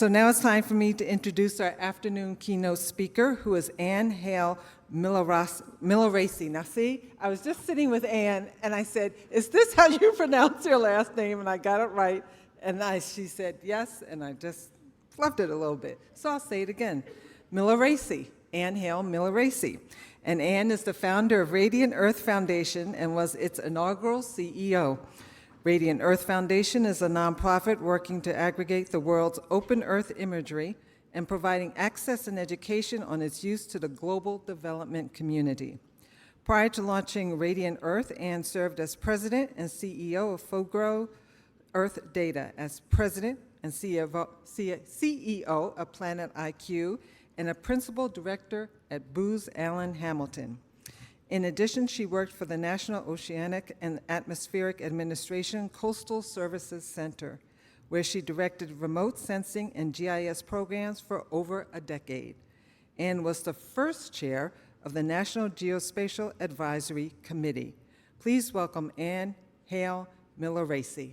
So now it's time for me to introduce our afternoon keynote speaker, who is Hale Miglarese. Now see, I was just sitting with Anne, and I said, is this how you pronounce your last name? And I got it right. And she said, yes, and I just fluffed it a little bit. So I'll say it again. Miglarese, Hale Miglarese. And Anne is the founder of Radiant Earth Foundation and was its inaugural CEO. Radiant Earth Foundation is a nonprofit working to aggregate the world's open earth imagery and providing access and education on its use to the global development community. Prior to launching Radiant Earth, Anne served as president and CEO of Fugro Earth Data, as president and CEO of Planet IQ, and a principal director at Booz Allen Hamilton. In addition, she worked for the National Oceanic and Atmospheric Administration Coastal Services Center, where she directed remote sensing and GIS programs for over a decade, and was the first chair of the National Geospatial Advisory Committee. Please welcome Hale Miglarese.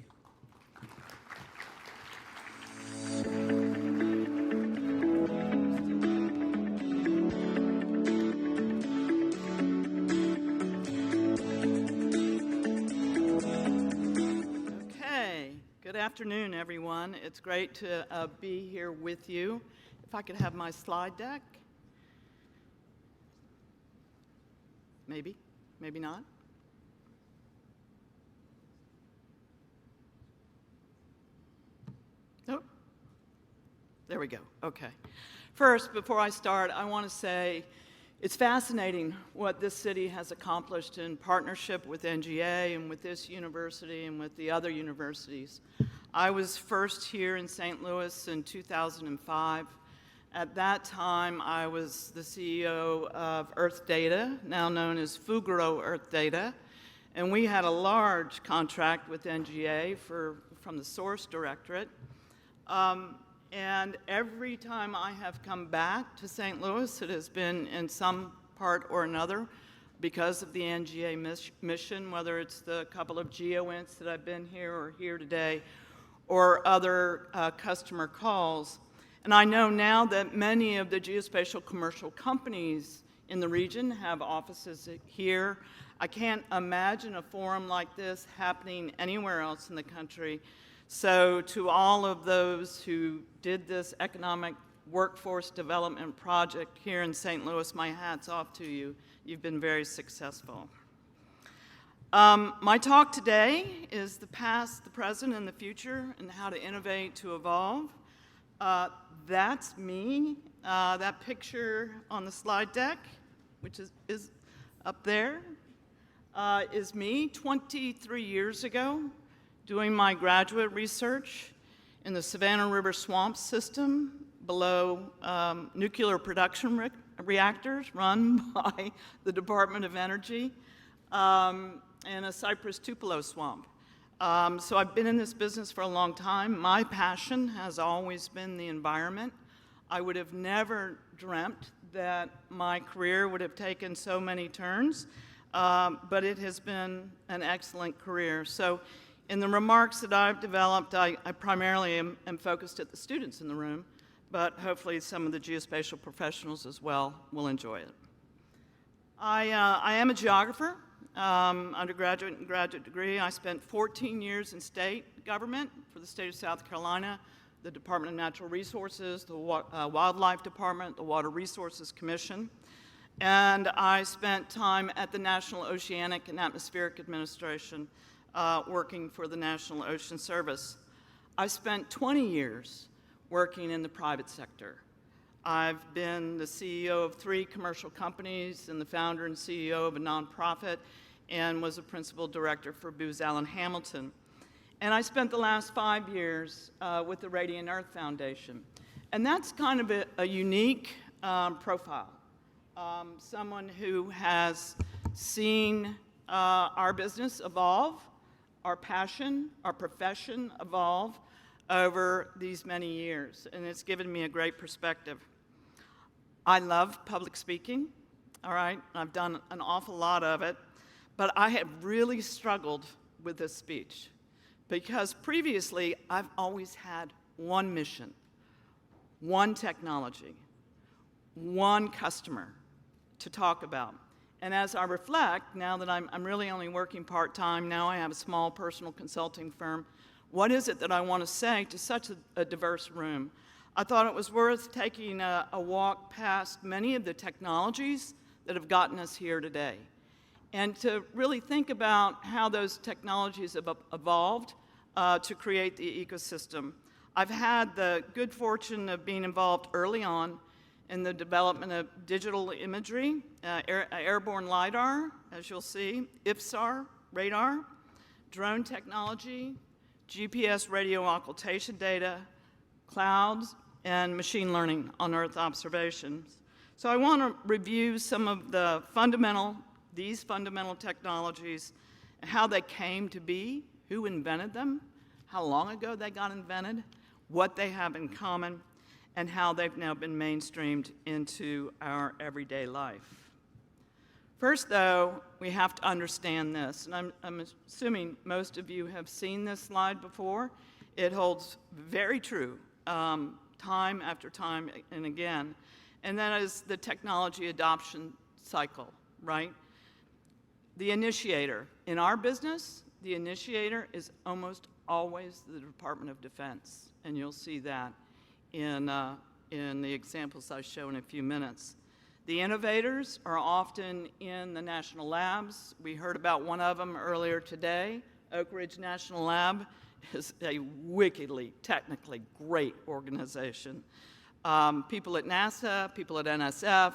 Good afternoon, everyone. It's great to be here with you. If I could have my slide deck. Maybe, maybe not. Oh, there we go. Okay. First, before I start, I want to say it's fascinating what this city has accomplished in partnership with NGA and with this university and with the other universities. I was first here in St. Louis in 2005. At that time, I was the CEO of Earth Data, now known as Fugro Earth Data, and we had a large contract with NGA from the Source Directorate. And every time I have come back to St. Louis, it has been in some part or another because of the NGA mission, whether it's the couple of GeoInts that I've been here or here today, or other customer calls. And I know now that many of the geospatial commercial companies in the region have offices here. I can't imagine a forum like this happening anywhere else in the country. So to all of those who did this economic workforce development project here in St. Louis, my hat's off to you. You've been very successful. My talk today is the past, the present, and the future, and how to innovate to evolve. That's me. That picture on the slide deck, which is up there, is me 23 years ago, doing my graduate research in the Savannah River Swamp system below nuclear production reactors run by the Department of Energy in a Cypress Tupelo swamp. So I've been in this business for a long time. My passion has always been the environment. I would have never dreamt that my career would have taken so many turns, but it has been an excellent career. So in the remarks that I've developed, I primarily am focused at the students in the room, but hopefully some of the geospatial professionals as well will enjoy it. I am a geographer, undergraduate and graduate degree. I spent 14 years in state government for the state of South Carolina, the Department of Natural Resources, the Wildlife Department, the Water Resources Commission, and I spent time at the National Oceanic and Atmospheric Administration working for the National Ocean Service. I spent 20 years working in the private sector. I've been the CEO of 3 commercial companies and the founder and CEO of a nonprofit, and was a principal director for Booz Allen Hamilton. And I spent the last 5 years with the Radiant Earth Foundation. And that's kind of a unique profile. Someone who has seen our business evolve, our passion, our profession evolve over these many years, and it's given me a great perspective. I love public speaking, all right? I've done an awful lot of it, but I have really struggled with this speech because previously I've always had one mission, one technology, one customer to talk about. And as I reflect, now that I'm really only working part-time, now I have a small personal consulting firm, what is it that I want to say to such a diverse room? I thought it was worth taking a walk past many of the technologies that have gotten us here today, and to really think about how those technologies have evolved to create the ecosystem. I've had the good fortune of being involved early on in the development of digital imagery, airborne LiDAR, as you'll see, IFSAR, radar, drone technology, GPS radio occultation data, clouds, and machine learning on Earth observations. So I want to review some of these fundamental technologies, how they came to be, who invented them, how long ago they got invented, what they have in common, and how they've now been mainstreamed into our everyday life. First, though, we have to understand this, and I'm assuming most of you have seen this slide before. It holds very true time after time and again, and that is the technology adoption cycle, right? The initiator. In our business, the initiator is almost always the Department of Defense, and you'll see that in the examples I'll show in a few minutes. The innovators are often in the national labs. We heard about one of them earlier today. Oak Ridge National Lab is a wickedly, technically great organization. People at NASA, people at NSF,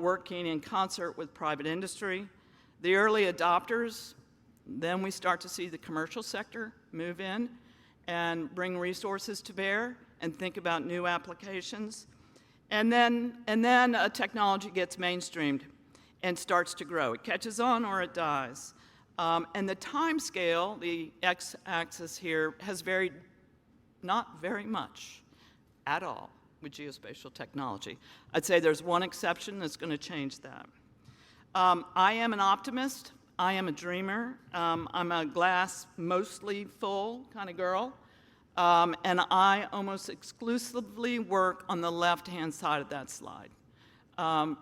working in concert with private industry. The early adopters, then we start to see the commercial sector move in and bring resources to bear and think about new applications. And then a technology gets mainstreamed and starts to grow. It catches on or it dies. And the time scale, the x-axis here, has varied not very much at all with geospatial technology. I'd say there's one exception that's going to change that. I am an optimist. I am a dreamer. I'm a glass mostly full kind of girl. And I almost exclusively work on the left-hand side of that slide.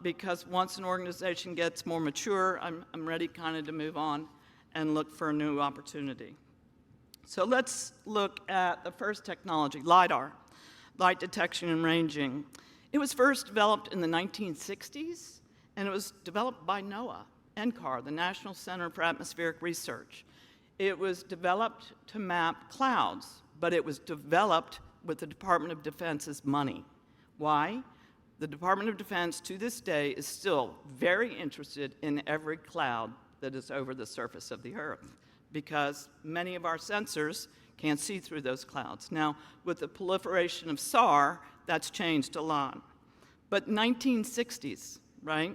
Because once an organization gets more mature, I'm ready kind of to move on and look for a new opportunity. So let's look at the first technology, LiDAR, light detection and ranging. It was first developed in the 1960s, and it was developed by NOAA, NCAR, the National Center for Atmospheric Research. It was developed to map clouds, but it was developed with the Department of Defense's money. Why? The Department of Defense, to this day, is still very interested in every cloud that is over the surface of the Earth, because many of our sensors can't see through those clouds. Now, with the proliferation of SAR, that's changed a lot. But 1960s, right?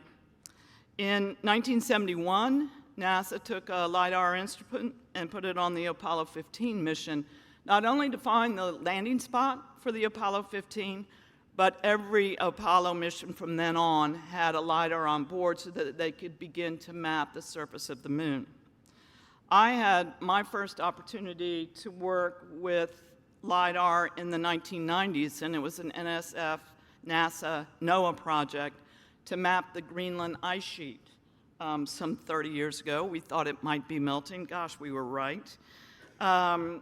In 1971, NASA took a LiDAR instrument and put it on the Apollo 15 mission, not only to find the landing spot for the Apollo 15, but every Apollo mission from then on had a LiDAR on board so that they could begin to map the surface of the moon. I had my first opportunity to work with LiDAR in the 1990s, and it was an NSF, NASA, NOAA project to map the Greenland ice sheet. Some 30 years ago, we thought it might be melting. Gosh, we were right. To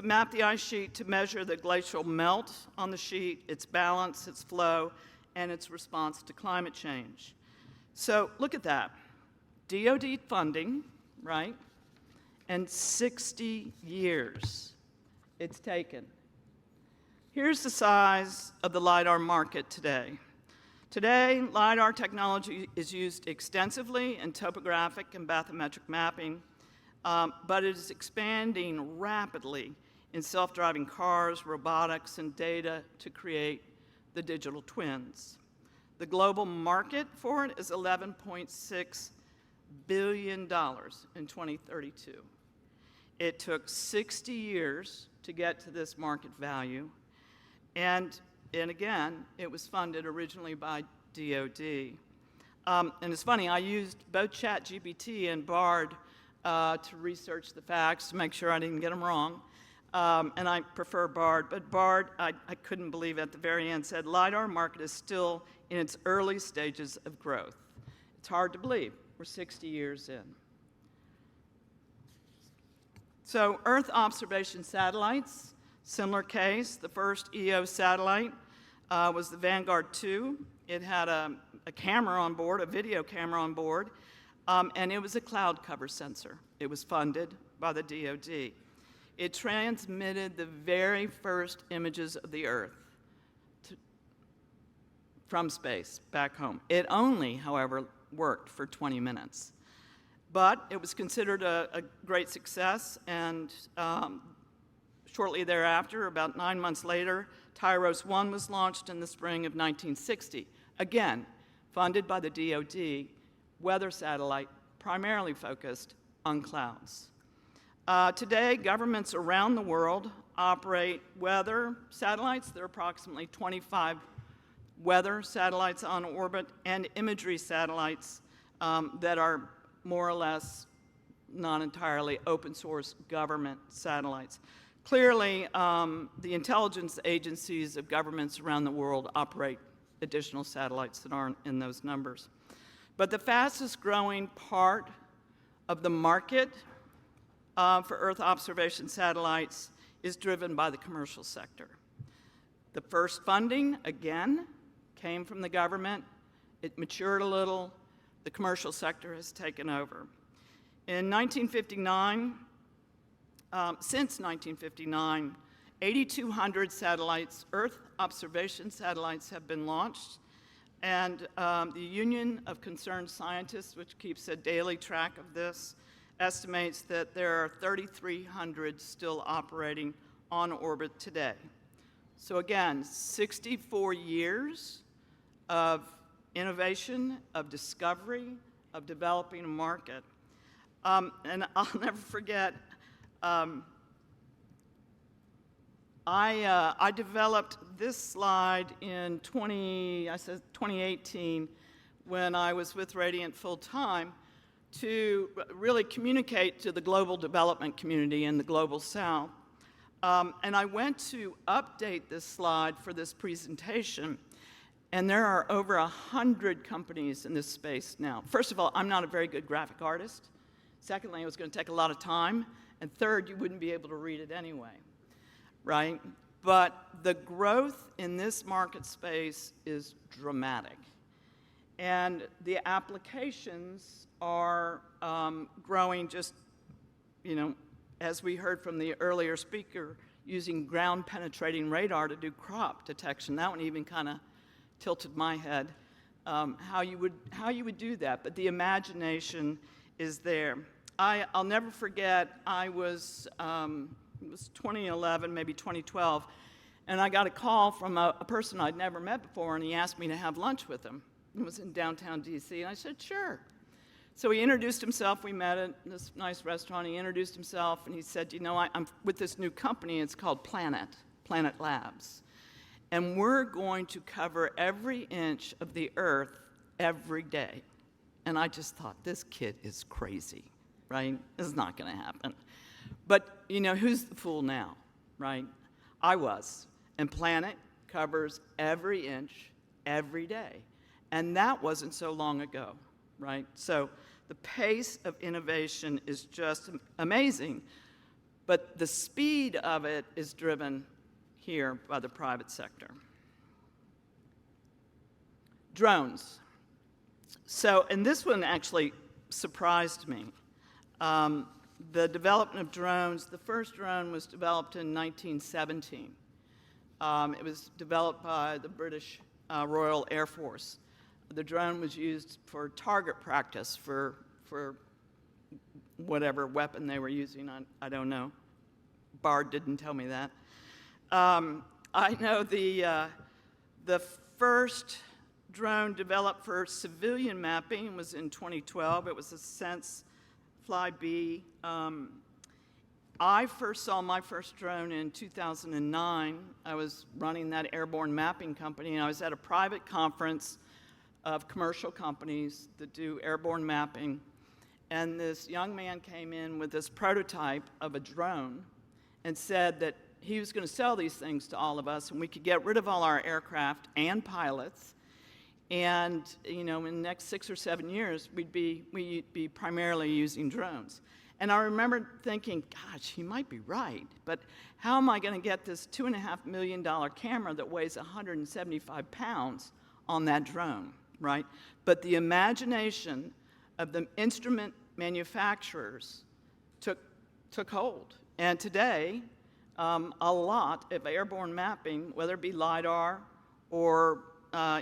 map the ice sheet to measure the glacial melt on the sheet, its balance, its flow, and its response to climate change. So look at that. DoD funding, right? And 60 years it's taken. Here's the size of the LiDAR market today. Today, LiDAR technology is used extensively in topographic and bathymetric mapping, but it is expanding rapidly in self-driving cars, robotics, and data to create the digital twins. The global market for it is $11.6 billion in 2032. It took 60 years to get to this market value, and again, it was funded originally by DoD. And it's funny, I used both ChatGPT and Bard to research the facts to make sure I didn't get them wrong. and I prefer BARD, but BARD, I couldn't believe at the very end, said LiDAR market is still in its early stages of growth. It's hard to believe. We're 60 years in. So Earth observation satellites, similar case. The first EO satellite was the Vanguard 2. It had a camera on board, a video camera on board, and it was a cloud cover sensor. It was funded by the DoD. It transmitted the very first images of the Earth from space back home. It only, however, worked for 20 minutes. But it was considered a great success, and shortly thereafter, about 9 months later, Tyros 1 was launched in the spring of 1960. Again, funded by the DoD, weather satellite primarily focused on clouds. Today, governments around the world operate weather satellites. There are approximately 25 weather satellites on orbit and imagery satellites that are more or less not entirely open source government satellites. Clearly, the intelligence agencies of governments around the world operate additional satellites that aren't in those numbers. But the fastest growing part of the market for Earth observation satellites is driven by the commercial sector. The first funding, again, came from the government. It matured a little. The commercial sector has taken over. In 1959, since 1959, 8,200 satellites, Earth observation satellites, have been launched. And the Union of Concerned Scientists, which keeps a daily track of this, estimates that there are 3,300 still operating on orbit today. So again, 64 years of innovation, of discovery, of developing a market. And I'll never forget, I developed this slide in 2018 when I was with Radiant full-time to really communicate to the global development community in the Global South. And I went to update this slide for this presentation, and there are over 100 companies in this space now. First of all, I'm not a very good graphic artist. Secondly, it was going to take a lot of time. And third, you wouldn't be able to read it anyway, right? But the growth in this market space is dramatic. And the applications are growing just, as we heard from the earlier speaker, using ground-penetrating radar to do crop detection. That one even kind of tilted my head, how you would do that. But the imagination is there. I'll never forget, it was 2011, maybe 2012, and I got a call from a person I'd never met before, and he asked me to have lunch with him. It was in downtown DC, and I said, sure. So he introduced himself. We met at this nice restaurant. He introduced himself, and he said, I'm with this new company. It's called Planet Labs. And we're going to cover every inch of the Earth every day. And I just thought, this kid is crazy, right? This is not going to happen. But, who's the fool now, right? I was. And Planet covers every inch every day. And that wasn't so long ago, right? So the pace of innovation is just amazing, but the speed of it is driven here by the private sector. Drones. So, and this one actually surprised me. The development of drones, the first drone was developed in 1917. It was developed by the British Royal Air Force. The drone was used for target practice for whatever weapon they were using. I don't know. Bard didn't tell me that. I know the first drone developed for civilian mapping was in 2012. It was a Sense Fly B. I first saw my first drone in 2009. I was running that airborne mapping company, and I was at a private conference of commercial companies that do airborne mapping. And this young man came in with this prototype of a drone, and said that he was going to sell these things to all of us, and we could get rid of all our aircraft and pilots. And in the next 6 or 7 years, we'd be primarily using drones. And I remember thinking, gosh, he might be right, but how am I going to get this $2.5 million camera that weighs 175 pounds on that drone, right? But the imagination of the instrument manufacturers took hold. And today, a lot of airborne mapping, whether it be LiDAR or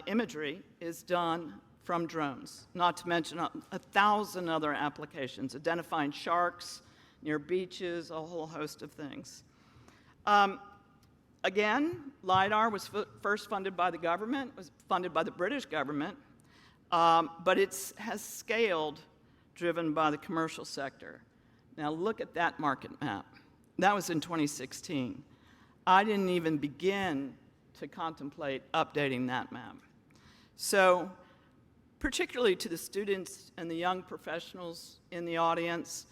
imagery, is done from drones, not to mention 1,000 other applications, identifying sharks near beaches, a whole host of things. Again, LiDAR was first funded by the government, was funded by the British government, but it has scaled, driven by the commercial sector. Now look at that market map. That was in 2016. I didn't even begin to contemplate updating that map. So, particularly to the students and the young professionals in the audience,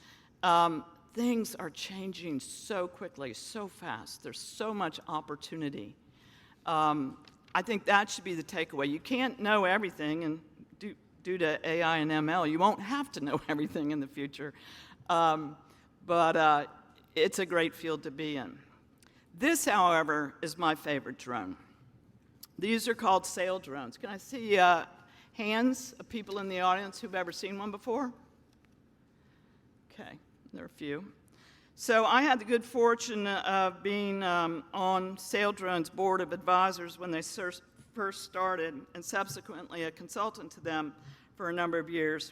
things are changing so quickly, so fast. There's so much opportunity. I think that should be the takeaway. You can't know everything, and due to AI and ML, you won't have to know everything in the future. But it's a great field to be in. This, however, is my favorite drone. These are called sail drones. Can I see hands of people in the audience who've ever seen one before? Okay, there are a few. So I had the good fortune of being on Sail Drone's board of advisors when they first started, and subsequently a consultant to them for a number of years.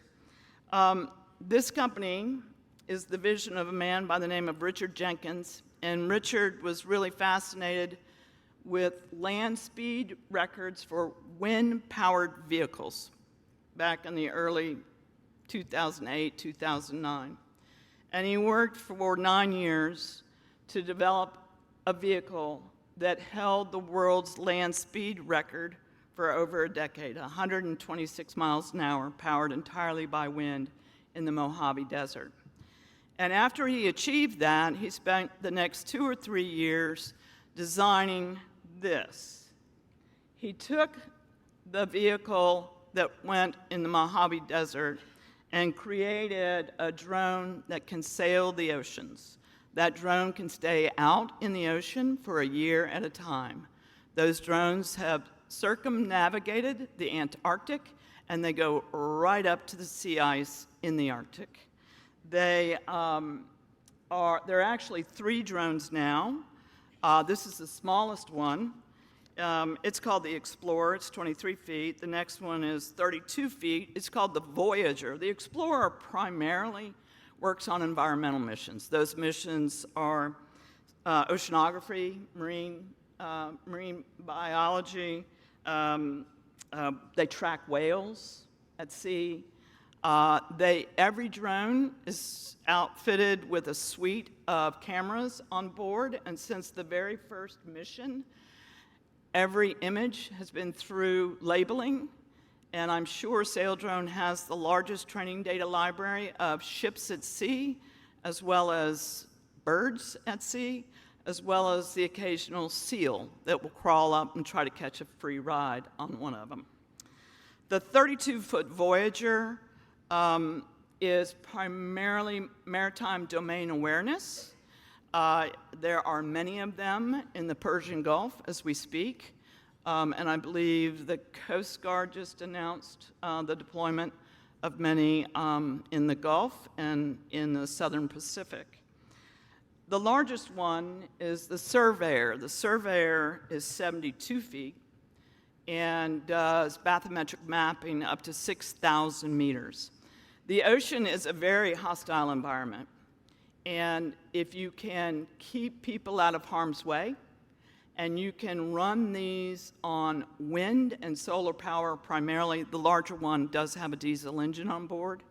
This company is the vision of a man by the name of Richard Jenkins, and Richard was really fascinated with land speed records for wind-powered vehicles back in the early 2008, 2009. And he worked for 9 years to develop a vehicle that held the world's land speed record for over a decade, 126 miles an hour, powered entirely by wind in the Mojave Desert. And after he achieved that, he spent the next 2 or 3 years designing this. He took the vehicle that went in the Mojave Desert and created a drone that can sail the oceans. That drone can stay out in the ocean for a year at a time. Those drones have circumnavigated the Antarctic, and they go right up to the sea ice in the Arctic. There are actually 3 drones now. This is the smallest one. It's called the Explorer. It's 23 feet. The next one is 32 feet. It's called the Voyager. The Explorer primarily works on environmental missions. Those missions are oceanography, marine biology. They track whales at sea. Every drone is outfitted with a suite of cameras on board, and since the very first mission, every image has been through labeling, and I'm sure Saildrone has the largest training data library of ships at sea, as well as birds at sea, as well as the occasional seal that will crawl up and try to catch a free ride on one of them. The 32-foot Voyager is primarily maritime domain awareness. There are many of them in the Persian Gulf as we speak, and I believe the Coast Guard just announced the deployment of many in the Gulf and in the Southern Pacific. The largest one is the Surveyor. The Surveyor is 72 feet and does bathymetric mapping up to 6,000 meters. The ocean is a very hostile environment, and if you can keep people out of harm's way, and you can run these on wind and solar power primarily, the larger one does have a diesel engine on board,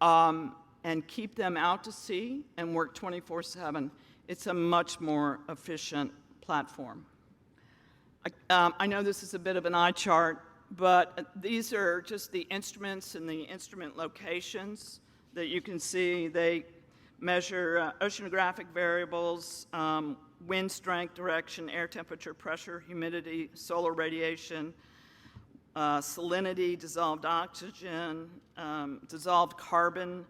and keep them out to sea and work 24/7, it's a much more efficient platform. I know this is a bit of an eye chart, but these are just the instruments and the instrument locations that you can see. They measure oceanographic variables, wind strength, direction, air temperature, pressure, humidity, solar radiation, salinity, dissolved oxygen, dissolved carbon,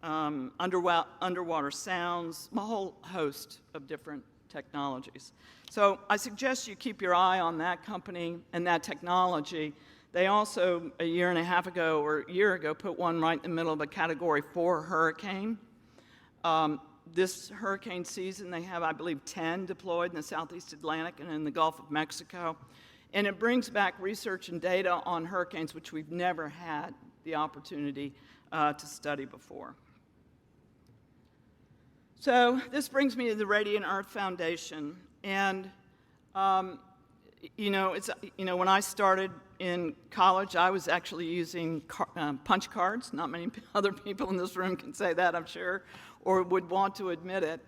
underwater sounds, a whole host of different technologies. So I suggest you keep your eye on that company and that technology. They also, a year and a half ago or a year ago, put one right in the middle of a Category 4 hurricane. This hurricane season, they have, I believe, 10 deployed in the Southeast Atlantic and in the Gulf of Mexico. And it brings back research and data on hurricanes, which we've never had the opportunity to study before. So this brings me to the Radiant Earth Foundation. And, when I started in college, I was actually using punch cards. Not many other people in this room can say that, I'm sure, or would want to admit it.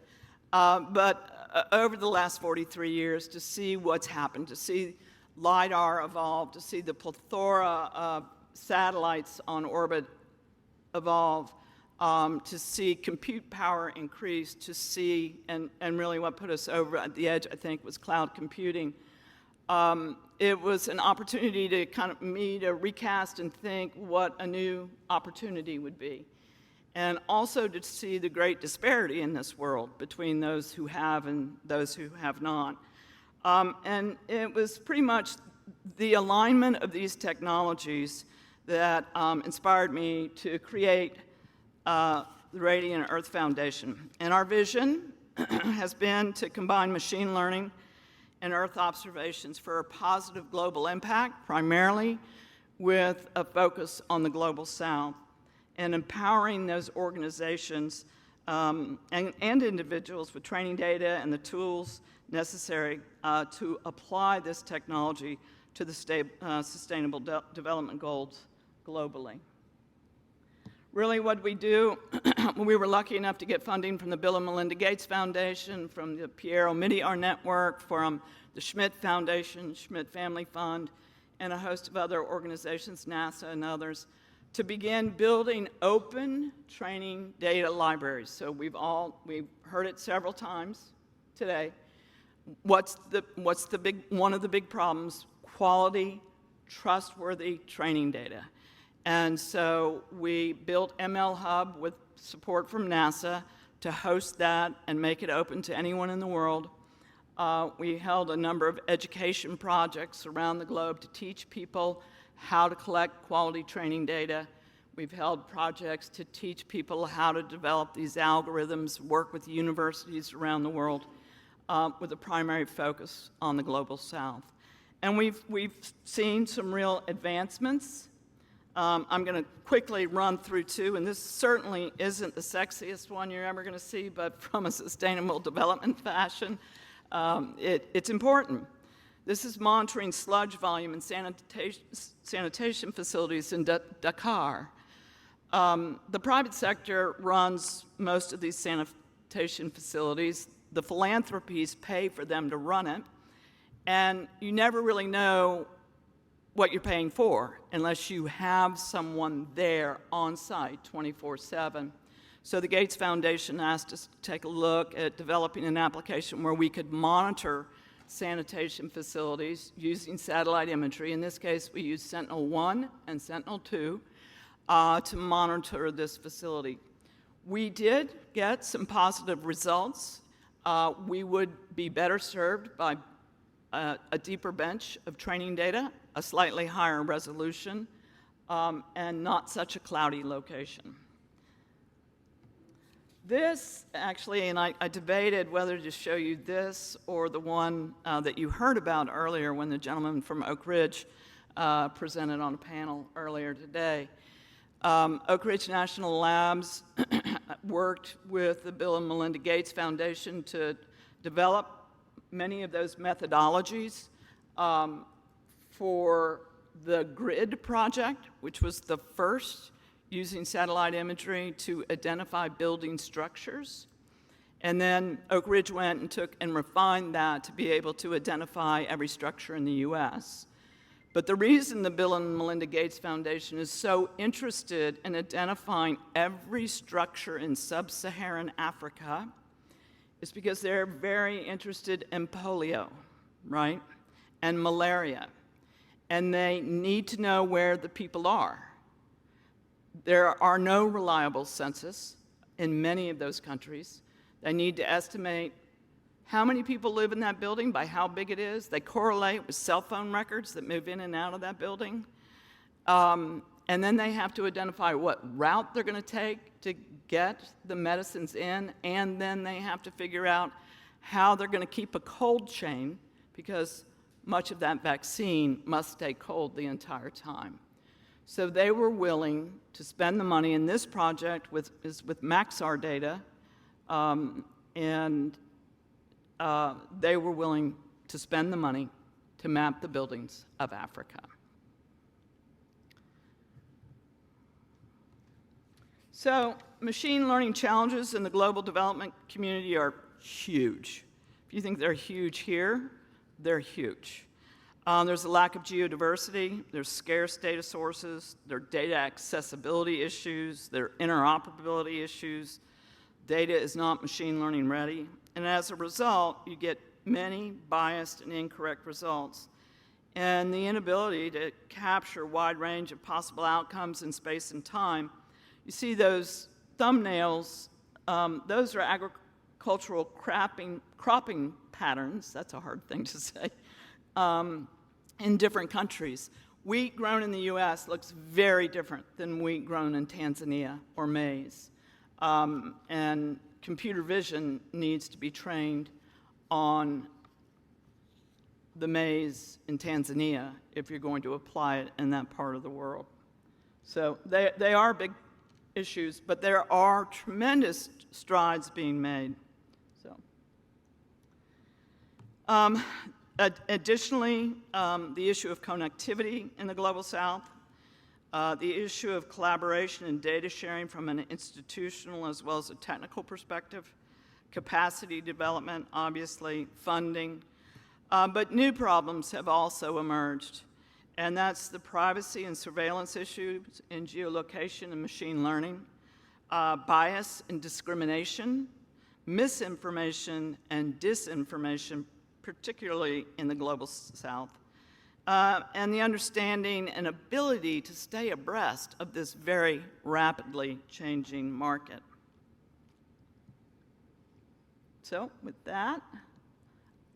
But over the last 43 years, to see what's happened, to see LIDAR evolve, to see the plethora of satellites on orbit evolve, to see compute power increase, to see, and really what put us over at the edge, I think, was cloud computing. It was an opportunity to to recast and think what a new opportunity would be. And also to see the great disparity in this world between those who have and those who have not. And it was pretty much the alignment of these technologies that inspired me to create the Radiant Earth Foundation. And our vision has been to combine machine learning and Earth observations for a positive global impact, primarily with a focus on the Global South, and empowering those organizations and individuals with training data and the tools necessary to apply this technology to the Sustainable Development Goals globally. Really what we do, we were lucky enough to get funding from the Bill and Melinda Gates Foundation, from the Pierre Omidyar Network, from the Schmidt Foundation, Schmidt Family Fund, and a host of other organizations, NASA and others, to begin building open training data libraries. So we've heard it several times today. What's one of the big problems? Quality, trustworthy training data. And so we built ML Hub with support from NASA to host that and make it open to anyone in the world. We held a number of education projects around the globe to teach people how to collect quality training data. We've held projects to teach people how to develop these algorithms, work with universities around the world with a primary focus on the Global South. And we've seen some real advancements. I'm going to quickly run through two, and this certainly isn't the sexiest one you're ever going to see, but from a sustainable development fashion, it's important. This is monitoring sludge volume in sanitation facilities in Dakar. The private sector runs most of these sanitation facilities. The philanthropies pay for them to run it, and you never really know what you're paying for unless you have someone there on site 24/7. So the Gates Foundation asked us to take a look at developing an application where we could monitor sanitation facilities using satellite imagery. In this case, we used Sentinel-1 and Sentinel-2 to monitor this facility. We did get some positive results. We would be better served by a deeper bench of training data, a slightly higher resolution, and not such a cloudy location. This actually, and I debated whether to show you this or the one that you heard about earlier when the gentleman from Oak Ridge presented on a panel earlier today. Oak Ridge National Labs worked with the Bill and Melinda Gates Foundation to develop many of those methodologies for the GRID project, which was the first using satellite imagery to identify building structures. And then Oak Ridge went and took and refined that to be able to identify every structure in the US. But the reason the Bill and Melinda Gates Foundation is so interested in identifying every structure in sub-Saharan Africa is because they're very interested in polio, right, and malaria. And they need to know where the people are. There are no reliable census in many of those countries. They need to estimate how many people live in that building by how big it is. They correlate with cell phone records that move in and out of that building. And then they have to identify what route they're going to take to get the medicines in, and then they have to figure out how they're going to keep a cold chain, because much of that vaccine must stay cold the entire time. So they were willing to spend the money, and this project is with Maxar data, and they were willing to spend the money to map the buildings of Africa. So machine learning challenges in the global development community are huge. If you think they're huge here, they're huge. There's a lack of geodiversity, there's scarce data sources, there are data accessibility issues, there are interoperability issues. Data is not machine learning ready, and as a result, you get many biased and incorrect results. And the inability to capture a wide range of possible outcomes in space and time. You see those thumbnails, those are agricultural cropping patterns, that's a hard thing to say, in different countries. Wheat grown in the US looks very different than wheat grown in Tanzania or maize. And computer vision needs to be trained on the maize in Tanzania if you're going to apply it in that part of the world. So they are big issues, but there are tremendous strides being made. So, additionally, the issue of connectivity in the Global South, the issue of collaboration and data sharing from an institutional as well as a technical perspective, capacity development, obviously, funding, but new problems have also emerged, and that's the privacy and surveillance issues in geolocation and machine learning, bias and discrimination, misinformation and disinformation, particularly in the Global South, and the understanding and ability to stay abreast of this very rapidly changing market. So with that,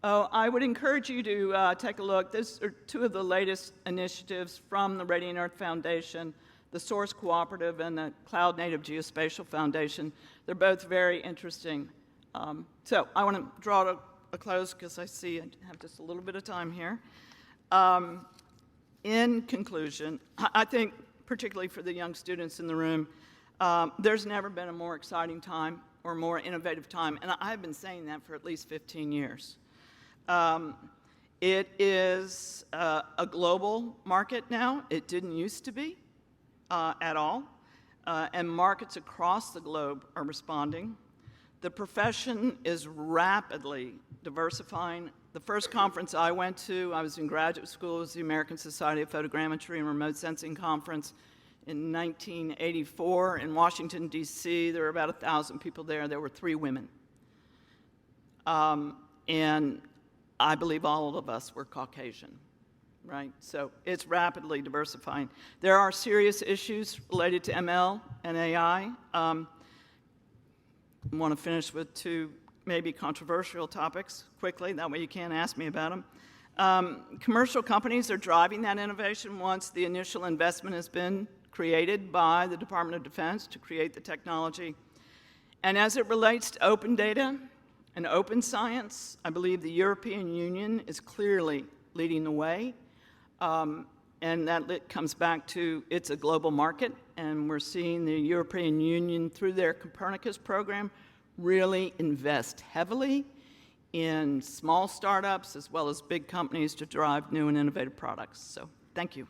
I would encourage you to take a look. These are two of the latest initiatives from the Radiant Earth Foundation, the Source Cooperative and the Cloud Native Geospatial Foundation. They're both very interesting. So I want to draw to a close because I see I have just a little bit of time here. In conclusion, I think particularly for the young students in the room, there's never been a more exciting time or more innovative time, and I've been saying that for at least 15 years. It is a global market now. It didn't used to be at all, and markets across the globe are responding. The profession is rapidly diversifying. The first conference I went to, I was in graduate school, was the American Society of Photogrammetry and Remote Sensing Conference in 1984 in Washington, D.C. There were about 1,000 people there. There were 3 women. And I believe all of us were Caucasian, right? So it's rapidly diversifying. There are serious issues related to ML and AI. I want to finish with 2 maybe controversial topics quickly, that way you can't ask me about them. Commercial companies are driving that innovation once the initial investment has been created by the Department of Defense to create the technology. And as it relates to open data and open science, I believe the European Union is clearly leading the way. And that comes back to it's a global market, and we're seeing the European Union, through their Copernicus program, really invest heavily in small startups as well as big companies to drive new and innovative products. So thank you.